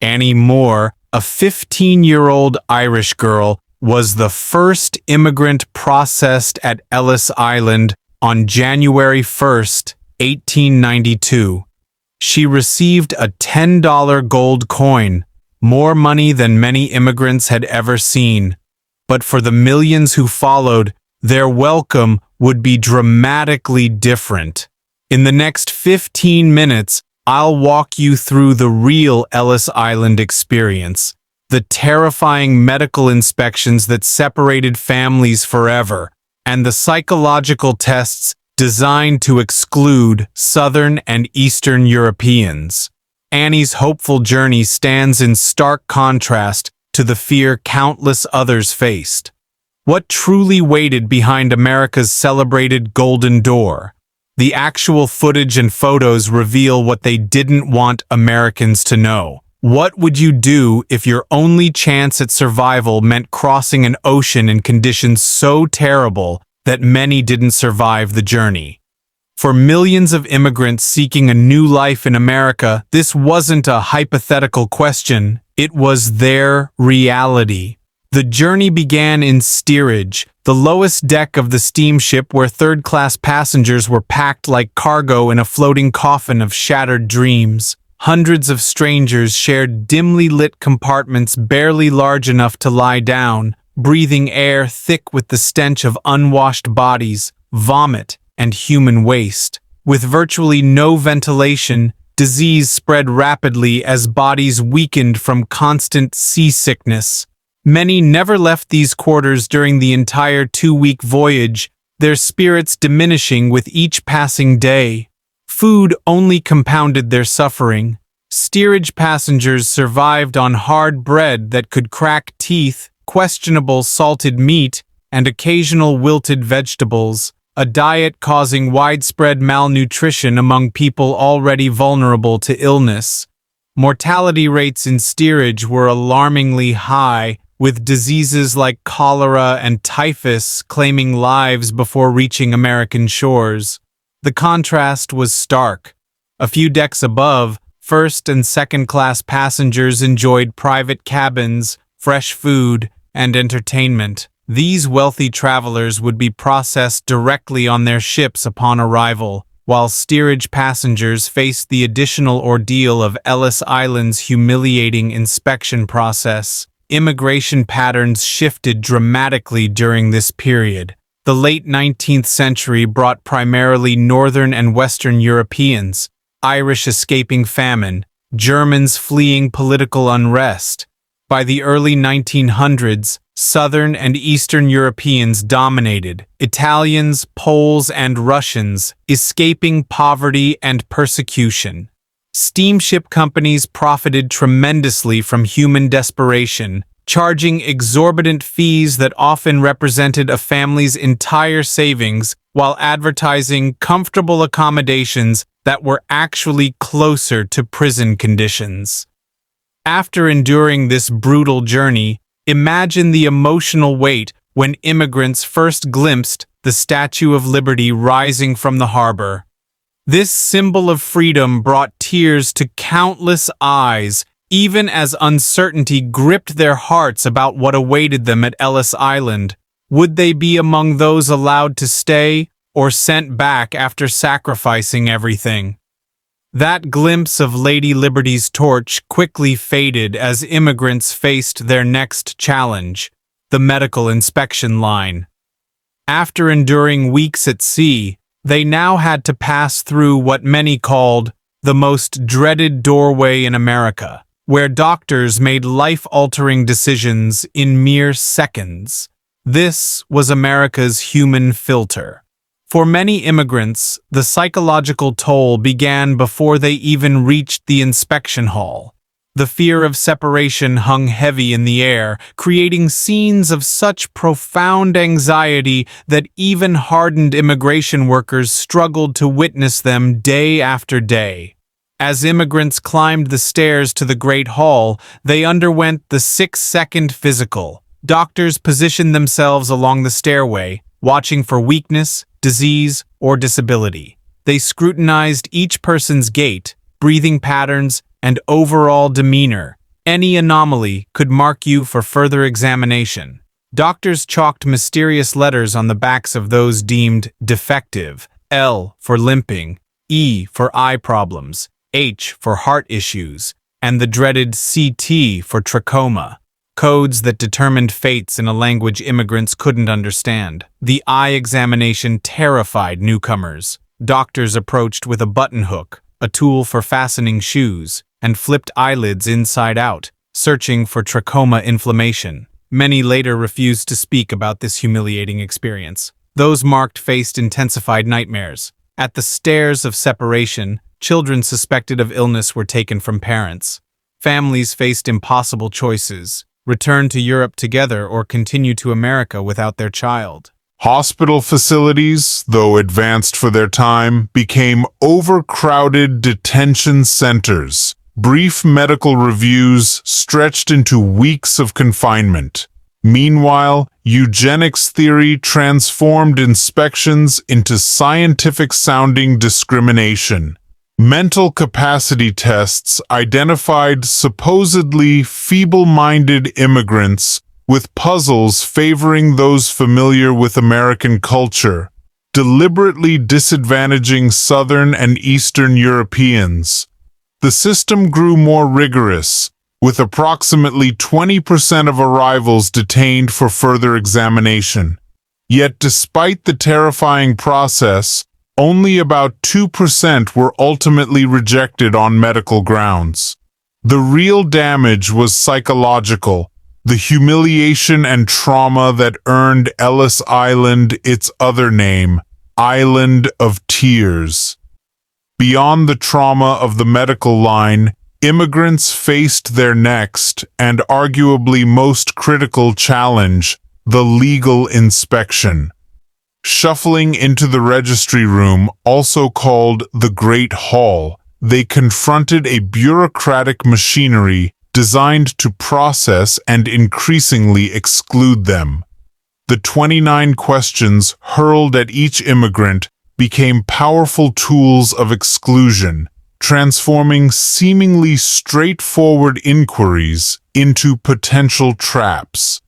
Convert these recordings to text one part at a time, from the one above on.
Annie Moore, a 15-year-old Irish girl, was the first immigrant processed at Ellis Island on January 1st, 1892. She received a $10 gold coin, more money than many immigrants had ever seen. But for the millions who followed, their welcome would be dramatically different. In the next 15 minutes, I'll walk you through the real Ellis Island experience, the terrifying medical inspections that separated families forever, and the psychological tests designed to exclude Southern and Eastern Europeans. Annie's hopeful journey stands in stark contrast to the fear countless others faced. What truly waited behind America's celebrated Golden Door? The actual footage and photos reveal what they didn't want Americans to know. What would you do if your only chance at survival meant crossing an ocean in conditions so terrible that many didn't survive the journey? For millions of immigrants seeking a new life in America, this wasn't a hypothetical question, it was their reality. The journey began in steerage, the lowest deck of the steamship where third-class passengers were packed like cargo in a floating coffin of shattered dreams. Hundreds of strangers shared dimly lit compartments barely large enough to lie down, breathing air thick with the stench of unwashed bodies, vomit, and human waste. With virtually no ventilation, disease spread rapidly as bodies weakened from constant seasickness. Many never left these quarters during the entire 2-week voyage, their spirits diminishing with each passing day. Food only compounded their suffering. Steerage passengers survived on hard bread that could crack teeth, questionable salted meat, and occasional wilted vegetables, a diet causing widespread malnutrition among people already vulnerable to illness. Mortality rates in steerage were alarmingly high, with diseases like cholera and typhus claiming lives before reaching American shores. The contrast was stark. A few decks above, first and second-class passengers enjoyed private cabins, fresh food, and entertainment. These wealthy travelers would be processed directly on their ships upon arrival, while steerage passengers faced the additional ordeal of Ellis Island's humiliating inspection process. Immigration patterns shifted dramatically during this period. The late 19th century brought primarily Northern and Western Europeans, Irish escaping famine, Germans fleeing political unrest. By the early 1900s, Southern and Eastern Europeans dominated, Italians, Poles, and Russians, escaping poverty and persecution. Steamship companies profited tremendously from human desperation, charging exorbitant fees that often represented a family's entire savings while advertising comfortable accommodations that were actually closer to prison conditions. After enduring this brutal journey, imagine the emotional weight when immigrants first glimpsed the Statue of Liberty rising from the harbor. This symbol of freedom brought tears to countless eyes, even as uncertainty gripped their hearts about what awaited them at Ellis Island. Would they be among those allowed to stay or sent back after sacrificing everything? That glimpse of Lady Liberty's torch quickly faded as immigrants faced their next challenge, the medical inspection line. After enduring weeks at sea, they now had to pass through what many called the most dreaded doorway in America, where doctors made life-altering decisions in mere seconds. This was America's human filter. For many immigrants, the psychological toll began before they even reached the inspection hall. The fear of separation hung heavy in the air, creating scenes of such profound anxiety that even hardened immigration workers struggled to witness them day after day. As immigrants climbed the stairs to the Great Hall, they underwent the 6-second physical. Doctors positioned themselves along the stairway, watching for weakness, disease, or disability. They scrutinized each person's gait, breathing patterns, and overall demeanor, Any anomaly could mark you for further examination. Doctors chalked mysterious letters on the backs of those deemed defective: L for limping, E for eye problems, H for heart issues, and the dreaded CT for trachoma. Codes that determined fates in a language immigrants couldn't understand. The eye examination terrified newcomers. Doctors approached with a button hook, a tool for fastening shoes, and flipped eyelids inside out, searching for trachoma inflammation. Many later refused to speak about this humiliating experience. Those marked faced intensified nightmares. At the stairs of separation, children suspected of illness were taken from parents. Families faced impossible choices: return to Europe together or continue to America without their child. Hospital facilities, though advanced for their time, became overcrowded detention centers. Brief medical reviews stretched into weeks of confinement. Meanwhile, eugenics theory transformed inspections into scientific-sounding discrimination. Mental capacity tests identified supposedly feeble-minded immigrants, with puzzles favoring those familiar with American culture, deliberately disadvantaging Southern and Eastern Europeans. The system grew more rigorous, with approximately 20% of arrivals detained for further examination. Yet despite the terrifying process, only about 2% were ultimately rejected on medical grounds. The real damage was psychological, the humiliation and trauma that earned Ellis Island its other name, Island of Tears. Beyond the trauma of the medical line, immigrants faced their next, and arguably most critical challenge, the legal inspection. Shuffling into the registry room, also called the Great Hall, they confronted a bureaucratic machinery designed to process and increasingly exclude them. The 29 questions hurled at each immigrant became powerful tools of exclusion, transforming seemingly straightforward inquiries into potential traps.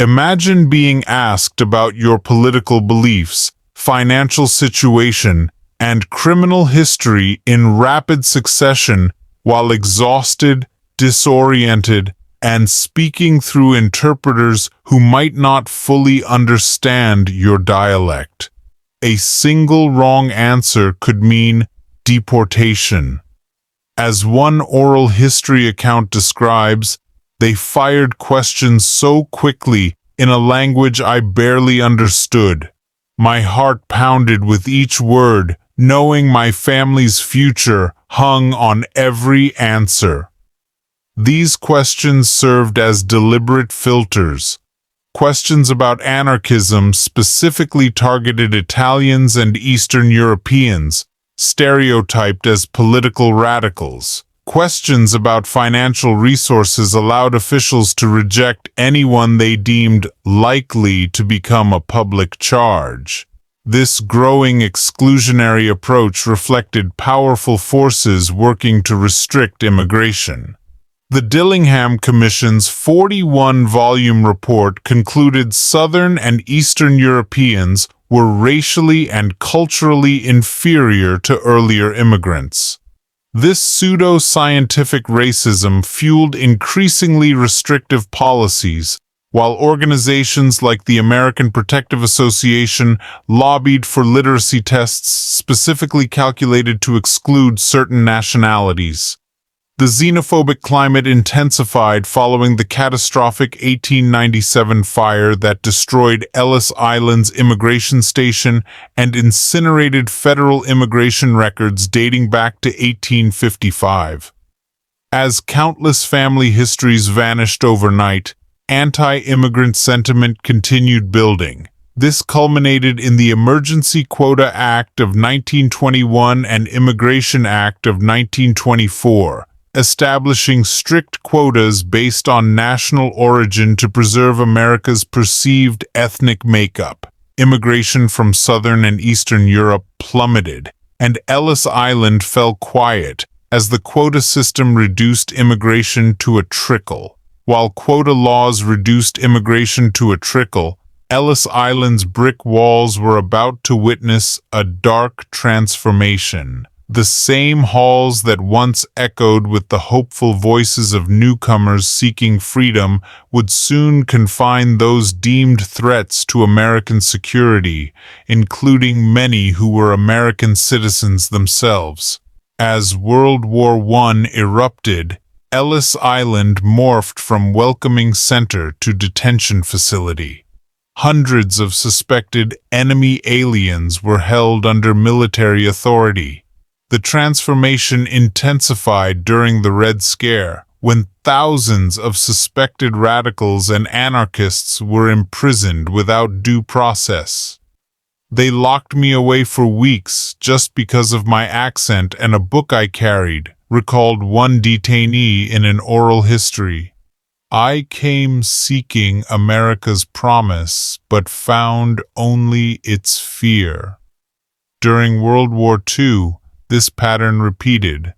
Imagine being asked about your political beliefs, financial situation, and criminal history in rapid succession while exhausted, disoriented, and speaking through interpreters who might not fully understand your dialect. A single wrong answer could mean deportation. As one oral history account describes, they fired questions so quickly in a language I barely understood. My heart pounded with each word, knowing my family's future hung on every answer. These questions served as deliberate filters. Questions about anarchism specifically targeted Italians and Eastern Europeans, stereotyped as political radicals. Questions about financial resources allowed officials to reject anyone they deemed likely to become a public charge. This growing exclusionary approach reflected powerful forces working to restrict immigration. The Dillingham Commission's 41-volume report concluded Southern and Eastern Europeans were racially and culturally inferior to earlier immigrants. This pseudo-scientific racism fueled increasingly restrictive policies, while organizations like the American Protective Association lobbied for literacy tests specifically calculated to exclude certain nationalities. The xenophobic climate intensified following the catastrophic 1897 fire that destroyed Ellis Island's immigration station and incinerated federal immigration records dating back to 1855. As countless family histories vanished overnight, anti-immigrant sentiment continued building. This culminated in the Emergency Quota Act of 1921 and Immigration Act of 1924. Establishing strict quotas based on national origin to preserve America's perceived ethnic makeup. Immigration from Southern and Eastern Europe plummeted, and Ellis Island fell quiet, as the quota system reduced immigration to a trickle. While quota laws reduced immigration to a trickle, Ellis Island's brick walls were about to witness a dark transformation. The same halls that once echoed with the hopeful voices of newcomers seeking freedom would soon confine those deemed threats to American security, including many who were American citizens themselves. As World War I erupted, Ellis Island morphed from welcoming center to detention facility. Hundreds of suspected enemy aliens were held under military authority. The transformation intensified during the Red Scare, when thousands of suspected radicals and anarchists were imprisoned without due process. They locked me away for weeks just because of my accent and a book I carried, recalled one detainee in an oral history. I came seeking America's promise, but found only its fear. During World War II, this pattern repeated.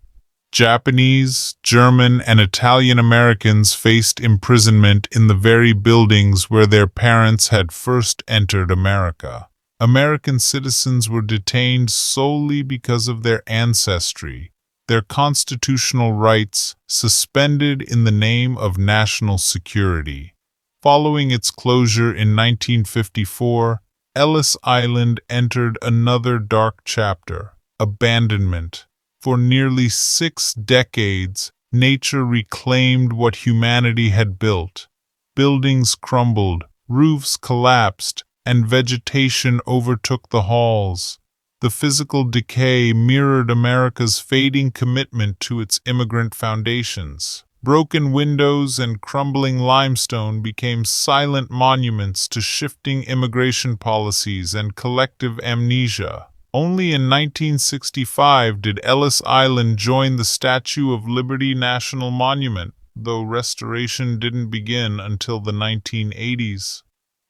Japanese, German, and Italian Americans faced imprisonment in the very buildings where their parents had first entered America. American citizens were detained solely because of their ancestry, their constitutional rights suspended in the name of national security. Following its closure in 1954, Ellis Island entered another dark chapter. Abandonment. For nearly 6 decades, nature reclaimed what humanity had built. Buildings crumbled, roofs collapsed, and vegetation overtook the halls. The physical decay mirrored America's fading commitment to its immigrant foundations. Broken windows and crumbling limestone became silent monuments to shifting immigration policies and collective amnesia. Only in 1965 did Ellis Island join the Statue of Liberty National Monument, though restoration didn't begin until the 1980s.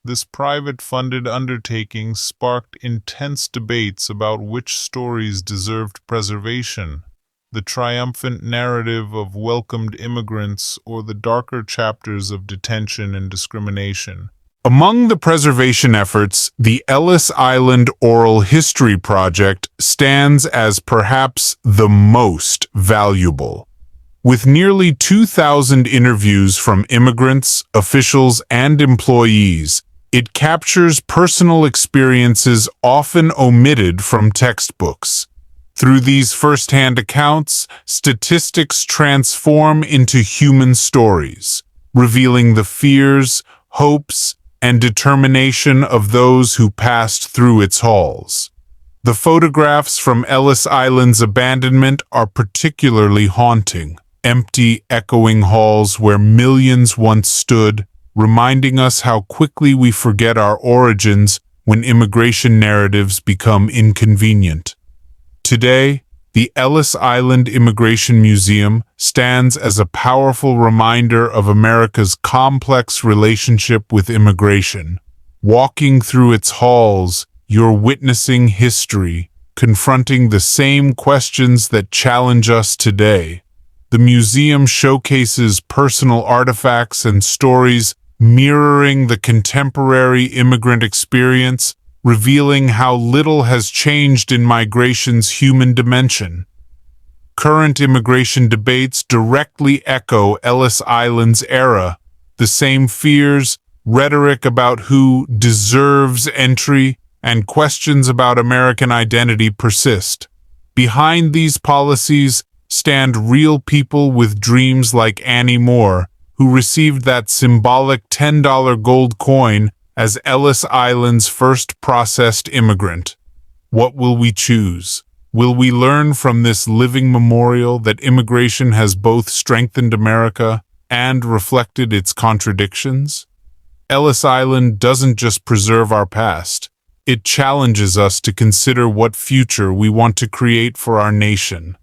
This private-funded undertaking sparked intense debates about which stories deserved preservation: the triumphant narrative of welcomed immigrants or the darker chapters of detention and discrimination. Among the preservation efforts, the Ellis Island Oral History Project stands as perhaps the most valuable. With nearly 2,000 interviews from immigrants, officials, and employees, it captures personal experiences often omitted from textbooks. Through these first-hand accounts, statistics transform into human stories, revealing the fears, hopes, and determination of those who passed through its halls. The photographs from Ellis Island's abandonment are particularly haunting. Empty, echoing halls where millions once stood, reminding us how quickly we forget our origins when immigration narratives become inconvenient. Today, the Ellis Island Immigration Museum stands as a powerful reminder of America's complex relationship with immigration. Walking through its halls, you're witnessing history, confronting the same questions that challenge us today. The museum showcases personal artifacts and stories mirroring the contemporary immigrant experience, revealing how little has changed in migration's human dimension. Current immigration debates directly echo Ellis Island's era. The same fears, rhetoric about who deserves entry, and questions about American identity persist. Behind these policies stand real people with dreams like Annie Moore, who received that symbolic $10 gold coin as Ellis Island's first processed immigrant. What will we choose? Will we learn from this living memorial that immigration has both strengthened America and reflected its contradictions? Ellis Island doesn't just preserve our past. It challenges us to consider what future we want to create for our nation.